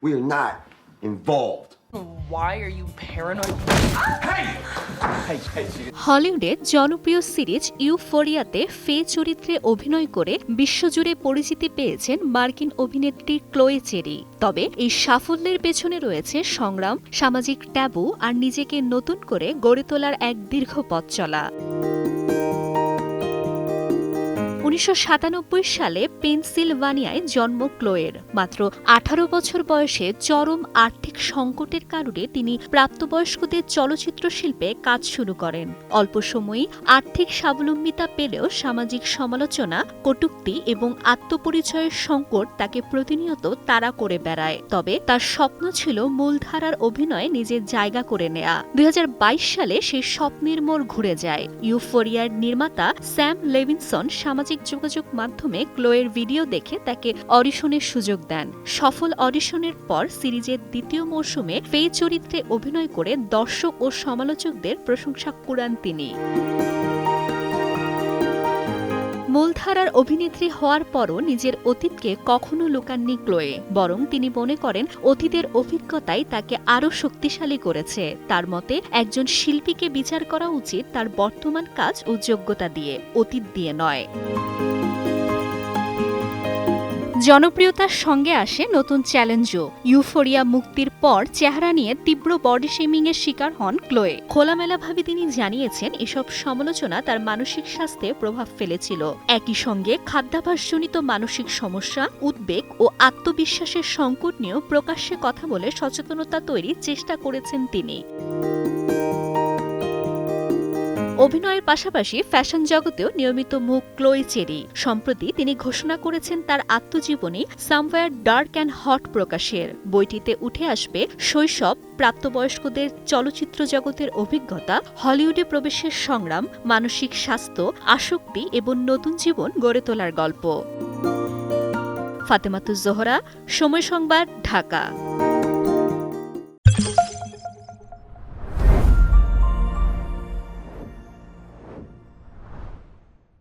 We are not involved. Why are you paranoid? হলিউডে জনপ্রিয় series ইউফোরিয়াতে ফে চরিত্রে অভিনয় করে বিশ্বজুড়ে পরিচিতি পেয়েছেন মার্কিন অভিনেত্রী ক্লোয়ে চেরি। তবে এই সাফল্যের পেছনে রয়েছে সংগ্রাম, সামাজিক ট্যাবু আর নিজেকে নতুন করে গড়ে তোলার এক দীর্ঘ পথ চলা। 1997 সালে পেনসিলভানিয়ায় জন্ম ক্লোয়ের। মাত্র 18 বছর বয়সে চরম আর্থিক সংকটের কারণে তিনি প্রাপ্তবয়স্কদের চলচ্চিত্র শিল্পে কাজ শুরু করেন। অল্প সময়ই আর্থিক স্বাবলম্বিতা পেলেও সামাজিক সমালোচনা, কটূক্তি এবং আত্মপরিচয়ের সংকট তাকে প্রতিনিয়ত তাড়া করে বেড়ায়। তবে তার স্বপ্ন ছিল মূলধারার অভিনয়ে নিজের জায়গা করে নেয়া। 2022 সালে সেই স্বপ্নের মোড় ঘুরে যায়। ইউফোরিয়ার নির্মাতা স্যাম লেভিনসন সামাজিক যোগাযোগ মাধ্যমে ক্লোয়ের ভিডিও দেখে তাকে অডিশনের সুযোগ দেন। সফল অডিশনের পর সিরিজের দ্বিতীয় মৌসুমে ফে চরিত্রে অভিনয় করে দর্শক ও সমালোচকদের প্রশংসা কুড়ান তিনি। মূলধারার অভিনেত্রী হওয়ার পরও নিজের অতীতকে কখনো লুকাননি ক্লোয়ে, বরং তিনি মনে করেন অতীতের অভিজ্ঞতাই তাকে আরও শক্তিশালী করেছে। তার মতে একজন শিল্পীকে বিচার করা উচিত তার বর্তমান কাজ ও যোগ্যতা দিয়ে, অতীত দিয়ে নয়। জনপ্রিয়তার সঙ্গে আসে নতুন চ্যালেঞ্জও। ইউফোরিয়া মুক্তির পর চেহারা নিয়ে তীব্র বডি শেমিংয়ের শিকার হন ক্লোয়ে। খোলামেলাভাবে তিনি জানিয়েছেন এসব সমালোচনা তার মানসিক স্বাস্থ্যে প্রভাব ফেলেছিল। একই সঙ্গে খাদ্যাভ্যাসজনিত মানসিক সমস্যা, উদ্বেগ ও আত্মবিশ্বাসের সংকট নিয়েও প্রকাশ্যে কথা বলে সচেতনতা তৈরির চেষ্টা করেছেন তিনি। অভিনয়ের পাশাপাশি ফ্যাশন জগতেও নিয়মিত মুখ ক্লোয়ে চেরি। সম্প্রতি তিনি ঘোষণা করেছেন তার আত্মজীবনী সামওয়্যার ডার্ক অ্যান্ড হট প্রকাশের। বইটিতে উঠে আসবে শৈশব, প্রাপ্তবয়স্কদের চলচ্চিত্র জগতের অভিজ্ঞতা, হলিউডে প্রবেশের সংগ্রাম, মানসিক স্বাস্থ্য, আসক্তি এবং নতুন জীবন গড়ে তোলার গল্প। ফাতেমাতুজ জোহরা, সময় সংবাদ, ঢাকা।